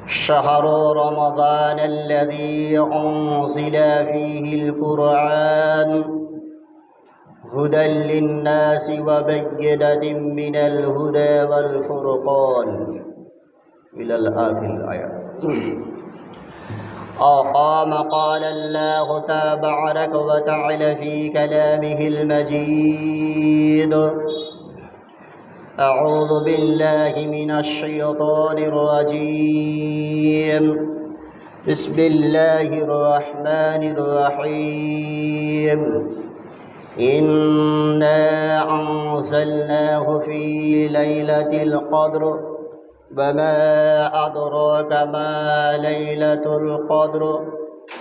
شهر رمضان الذي أنزل فيه القرآن هدى للناس وبينة من الهدى والفرقان إلى الآخر الآية. أقام قال الله تبارك وتعالى في كلامه المجيد: أعوذ بالله من الشيطان الرجيم. بسم الله الرحمن الرحيم. إنا أنزلناه في ليلة القدر وما أدراك ما ليلة القدر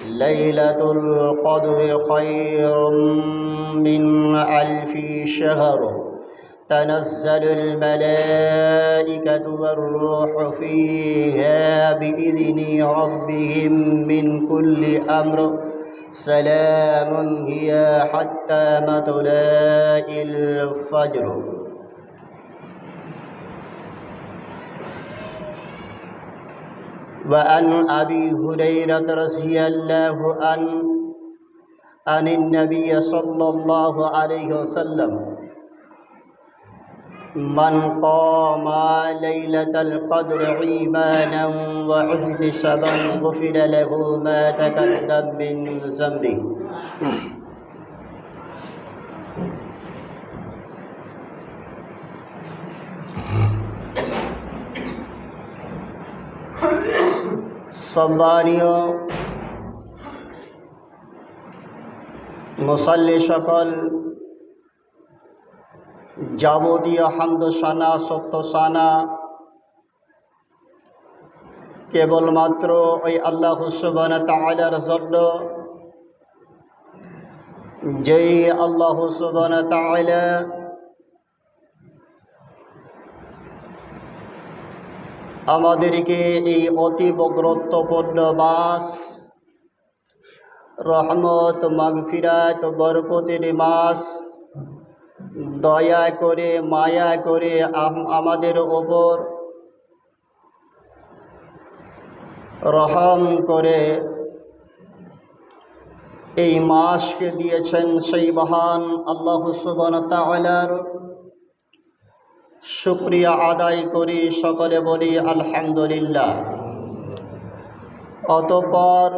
ليلة القدر خير من 1000 شهر تنزل الملائكة والروح فيها بإذن ربهم من كل أمر سلام هي حتى مطلع الفجر. وعن أبي هريرة رضي الله عنه عن النبي صلى الله عليه وسلم: من قام ليلة القدر إيمانا واحتسابا غفر له ما تقدم من ذنبه. সম্মানীয় মুসল্লি সকল, যাবতীয় হামদ সানা সত্য সানা কেবলমাত্র ওই আল্লাহ সুবহানাহু ওয়া তাআলার জন্য, যেই আল্লাহ সুবহানাহু ওয়া তাআলা আমাদেরকে এই অতীব গুরুত্বপূর্ণ মাস, রহমত মাগফিরাত বরকতের মাস দয়া করে মায়া করে আমাদের ওপর রহম করে এই মাসকে দিয়েছেন, সেই মহান আল্লাহ সুবহানাহু ওয়া তাআলার শুকরিয়া আদায় করি, সকলে বলি আলহামদুলিল্লাহ। অতঃপর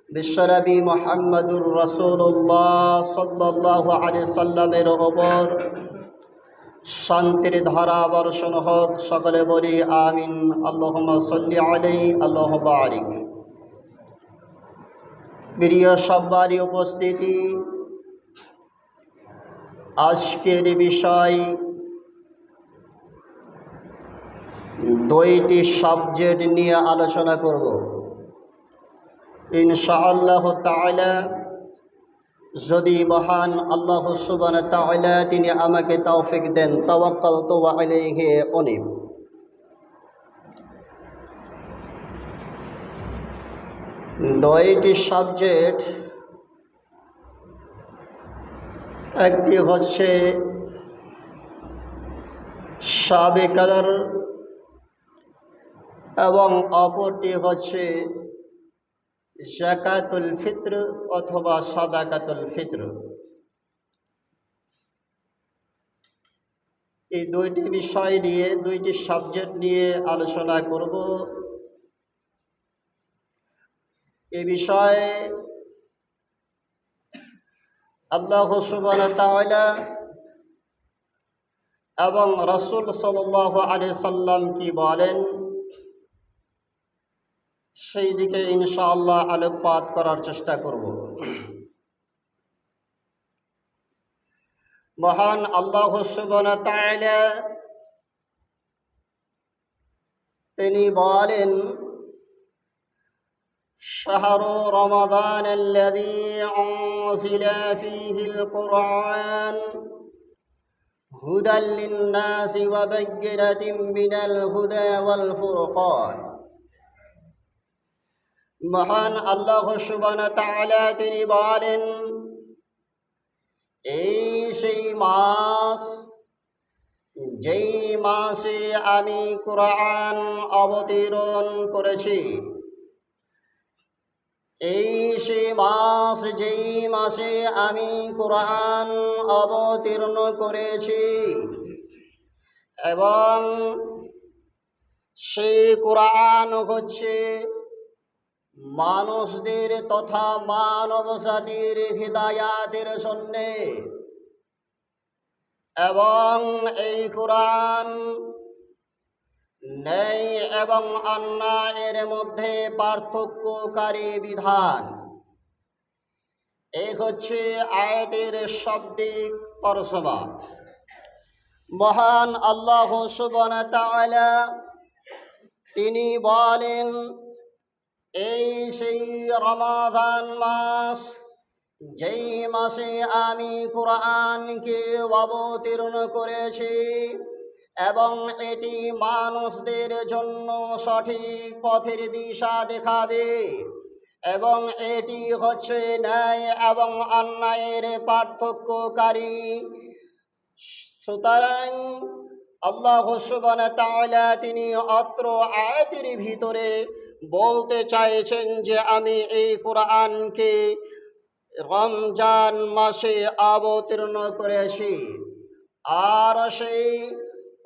বিশ্বনবী মুহাম্মদুর রাসূলুল্লাহ সাল্লাল্লাহু আলাইহি সাল্লামের ওপর শান্তির ধারা বর্ষণ হোক, সকলে বলি আমিন। আল্লাহুম্মা সাল্লি আলাইহি আল্লাহুম্মা বারিক। প্রিয় সবারই উপস্থিতি, আজকের বিষয় দুইটি সাবজেক্ট নিয়ে আলোচনা করব ইনশাআল্লাহ তাআলা, যদি মহান আল্লাহ সুবহানাহু ওয়া তাআলা তিনি আমাকে তৌফিক দেন। তাওয়াক্কালতু আলাইহি উনীব। দুইটি সাবজেক্ট, একটি হচ্ছে শাবে কদর এবং অপরটি হচ্ছে যাকাতুল ফিত্র অথবা সাদাকাতুল ফিত্র। এই দুইটি বিষয় নিয়ে, দুইটি সাবজেক্ট নিয়ে আলোচনা করব। এই বিষয়ে আল্লাহ সুবহানাহু ওয়া তাআলা এবং রাসূল সাল্লাল্লাহু আলাইহি সাল্লাম কি বলেন, সেই দিকে ইনশাআল্লাহ আলোকপাত করার চেষ্টা করব। মহান আল্লাহ সুবহানাহু ওয়া তাআলা তিনি বলেন: শাহরু রমাদান আল্লাযী উনজিলা ফীহিল কুরআন হুদাল লিন-নাসি ওয়া বায়্যিনাতিন মিনাল হুদা ওয়াল ফুরকান। মহান আল্লাহ সুবহানাহু ওয়া তাআলা তিনি বলেন, এই সেই মাস যেই মাসে আমি কুরআন অবতীর্ণ করেছি, এই সে মাস যেই মাসে আমি কুরআন অবতীর্ণ করেছি এবং সেই কুরআন হচ্ছে মানুষদের তথা মানব জাতির হিদায়াতের জন্যে। এবং এই কুরআন ন্যায় এবং অন্যায়ের মধ্যে পার্থক্যকারী বিধান। এই হচ্ছে আয়াতের শাব্দিক তরজমা। মহান আল্লাহ সুবহানাহু ওয়া তাআলা তিনি বলেন, এই সেই রমাদান মাস যেই মাসে আমি কুরআনকে অবতীর্ণ করেছি এবং এটি মানুষদের জন্য সঠিক পথের দিশা দেখাবে এবং এটি হচ্ছে ন্যায় এবং অন্যায়ের পার্থক্যকারী। সুতরাং আল্লাহ সুবহানাহু ওয়া তাআলা তিনি অত্র আয়াতের ভিতরে বলতে চাইছেন যে আমি এই কুরআনকে রমজান মাসে অবতীর্ণ করেছি। আর সেই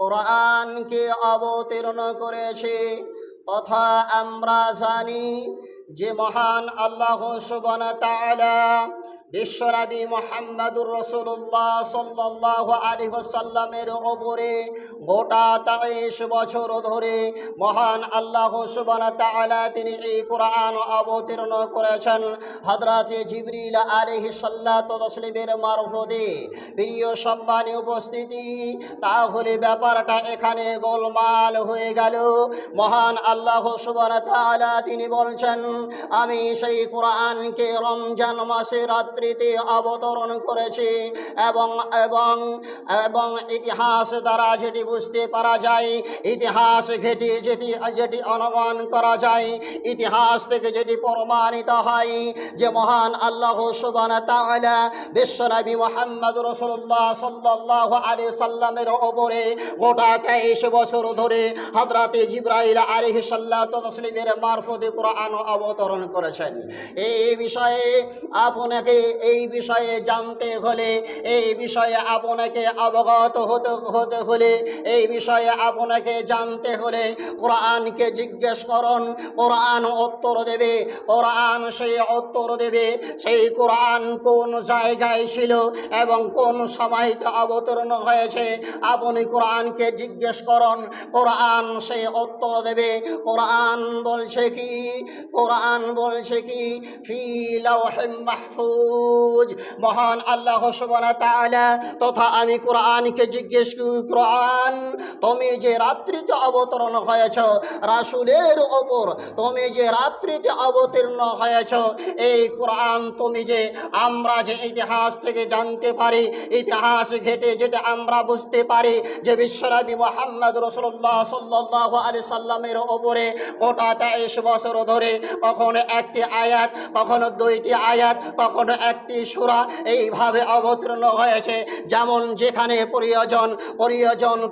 কোরআনকে অবতীর্ণ করেছে তথা আমরা জানি যে মহান আল্লাহ সুবহানাহু ওয়া তাআলা বিশ্বনবী মুহাম্মদুর রাসূলুল্লাহ সাল্লাল্লাহু আলাইহি ওয়াসাল্লামের উপরে গোটা 23 বছর ধরে মহান আল্লাহ সুবহানাহু ওয়া তাআলা তিনি এই কোরআন অবতীর্ণ করেছেন হযরত জিবরিল আলাইহিস সালাতু ওয়াস সালামের মারফতে। প্রিয় সম্মানী উপস্থিতি, তাহলে ব্যাপারটা এখানে গোলমাল হয়ে গেল। মহান আল্লাহ সুবহানাহু ওয়া তাআলা তিনি বলছেন আমি সেই কোরআনকে রমজান মাসে রাত্রিতে অবতরণ করেছি এবং এবং এবং ইতিহাস দ্বারা যেটি বুঝতে পারা যায়, ইতিহাস ঘেটে যেটি অনুমান করা যায়, ইতিহাস থেকে যেটি প্রমাণিত হয় যে মহান আল্লাহ সুবহানাহু ওয়া তাআলা বিশ্বনবী মুহাম্মদুর রাসূলুল্লাহ সাল্লাল্লাহু আলাইহি সাল্লামের উপরে গোটা 23 বছর ধরে হযরত জিবরাইল আলাইহিস সালাতু ওয়াস সালামের মারফতে কোরআন অবতরণ করেছেন। এই বিষয়ে আপনাকে জানতে হলে, এই বিষয়ে আপনাকে অবগত হতে হলে, এই বিষয়ে আপনাকে জানতে হলে কোরআনকে জিজ্ঞেস করুন, কোরআন উত্তর দেবে। কোরআন সেই উত্তর দেবে সেই কোরআন কোন জায়গায় ছিল এবং কোন সময়তে অবতীর্ণ হয়েছে। আপনি কোরআনকে জিজ্ঞেস করুন, কোরআন সেই উত্তর দেবে। কোরআন বলছে কি? কোরআন বলছে কি? ফি লাওহিম মাহফুজ। মহান আল্লাহ সুবহানাহু ওয়া তাআলা তথা আমি কোরআনকে জিজ্ঞেস করি, কোরআন তুমি যে রাত্রিতে অবতরণ হয়েছ রাসূলের ওপর, তুমি যে রাত্রিতে অবতীর্ণ হয়েছ, এই কোরআন তুমি যে আমরা যে ইতিহাস থেকে জানতে পারি, ইতিহাস ঘেটে যেটা আমরা বুঝতে পারি যে বিশ্বনবী মুহাম্মদ রাসূলুল্লাহ সাল্লাল্লাহু আলাইহি সাল্লামের ওপরে গোটা 23 বছর ধরে কখনো একটি আয়াত, কখনো 2টি আয়াত, কখনো একটি সূরা এইভাবে অবতীর্ণ হয়েছে। যেমন যেখানে প্রয়োজন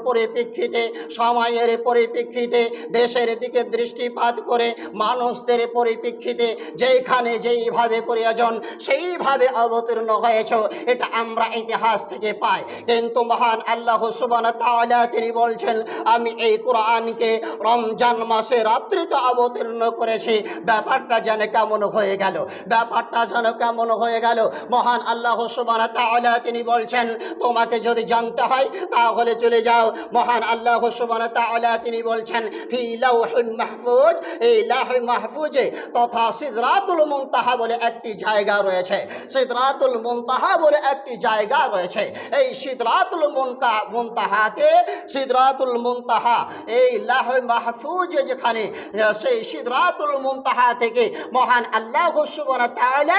পরিপ্রেক্ষিতে, সময়ের পরিপ্রেক্ষিতে, দেশের দিকে দৃষ্টিপাত করে, মানুষদের পরিপ্রেক্ষিতে যেখানে যেইভাবে প্রয়োজন সেইভাবে অবতীর্ণ হয়েছে, এটা আমরা ইতিহাস থেকে পাই। কিন্তু মহান আল্লাহ সুবহানাহু ওয়া তাআলা তিনি বলছেন আমি এই কোরআনকে রমজান মাসে রাত্রিতে অবতীর্ণ করেছি। ব্যাপারটা যেন কেমন হয়ে গেল, ব্যাপারটা যেন কেমন হয়ে গেল। মহান আল্লাহ সুবহানাহু ওয়া তাআলা তিনি বলছেন তোমাকে যদি জানতে হয় তাহলে চলে যাও। মহান আল্লাহ সুবহানাহু ওয়া তাআলা তিনি বলছেন ফি লাওহিম মাহফুজ। এই লাওহে মাহফুজে তথা সিদরাতুল মুনতাহা বলে একটি জায়গা রয়েছে, সিদরাতুল মুনতাহা বলে একটি জায়গা রয়েছে। এই সিদরাতুল মুনতাহাতে, সিদরাতুল মুনতাহা এই লাওহে মাহফুজে যেখানে, সেই সিদরাতুল মুনতাহা থেকে মহান আল্লাহ সুবহানাহু ওয়া তাআলা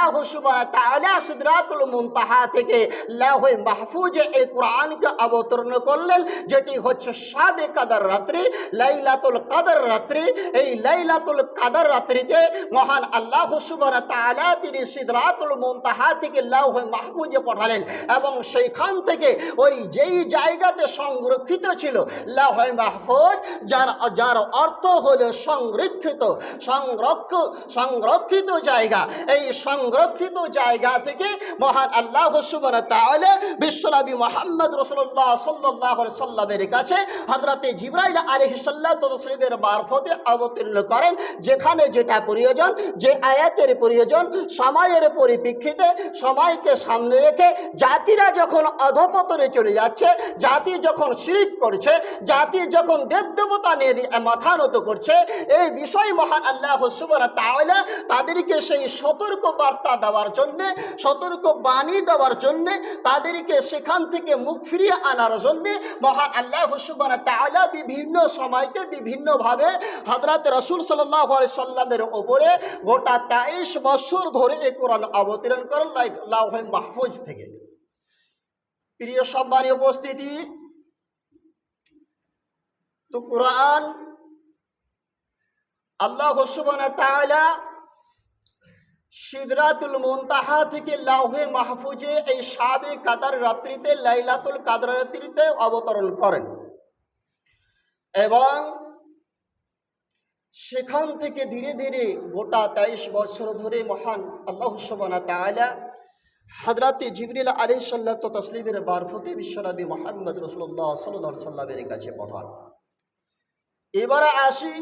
আল্লাহ সুবহানাহু ওয়া তাআলা সিদরাতুল মুনতাহা থেকে লাওহে মাহফুজে এই কোরআনকে অবতরণ করলেন, যেটি হচ্ছে শাবে কাদর রাত্রি, লাইলাতুল কদর রাত্রি। এই লাইলাতুল কদর রাত্রিতে মহান আল্লাহ সুবহানাহু ওয়া তাআলা তিনি সিদরাতুল মুনতাহা থেকে লাওহে মাহফুজে পাঠালেন, এবং সেইখান থেকে ওই যেই জায়গাতে সংরক্ষিত ছিল লাওহে মাহফুজ, যার অর্থ হলো সংরক্ষিত জায়গা। এই সংরক্ষিত জায়গা থেকে মহান আল্লাহ সুবহানাহু ওয়া তাআলা বিশ্বনবী মুহাম্মদ রাসূলুল্লাহ সাল্লাল্লাহু আলাইহি সাল্লামের কাছে হযরতে জিবরাইল আলাইহিস সালাতু তাসলিমের মারফতে অবতীর্ণ করেন। যেখানে যেটা প্রয়োজন, যে আয়াতের প্রয়োজন, সময়ের পরিপ্রেক্ষিতে, সময়কে সামনে রেখে জাতিরা যখন অধঃপতনে চলে যাচ্ছে, জাতি যখন শিরক করছে, জাতি যখন দেবদেবতা নিয়ে মাথা নত করছে, এই বিষয় মহান আল্লাহ সুবহানাহু ওয়া তাআলা তাদেরকে সেই সতর্ক বার্তা দেওয়ার জন্যে, সতর্ক বাণী দেওয়ার জন্যে, তাদেরকে সেখান থেকে মুখ ফিরিয়ে আনার জন্যে মহান আল্লাহ সুবহানাহু ওয়া তাআলা বিভিন্ন সময়কে বিভিন্নভাবে হযরত রাসূল সাল্লাল্লাহু আলাইহি সাল্লামের উপরে গোটা 23 বছর ধরে এই কোরআন অবতীর্ণ করেন লাওহে মাহফুজ থেকে। প্রিয় সম্মানীয় উপস্থিতি, তো কোরআন আল্লাহ সুবহানাহু ওয়া তাআলা সিদরাতুল মুনতাহা থেকে লাওহে মাহফুজে এই শাবে কাদর রাত্রিতে, লাইলাতুল কদর রাত্রিতে অবতরণ করেন, এবং সেখান থেকে ধীরে ধীরে গোটা 23 বছর ধরে মহান আল্লাহ সুবহানাহু ওয়া তাআলা হযরতে জিবরিল আলাইহিস সালাতু তাসলিমের মারফতে বিশ্বনবী মুহাম্মদ রাসূলুল্লাহ সাল্লাল্লাহু আলাইহি সাল্লামের কাছে পাঠান। এবারে আসি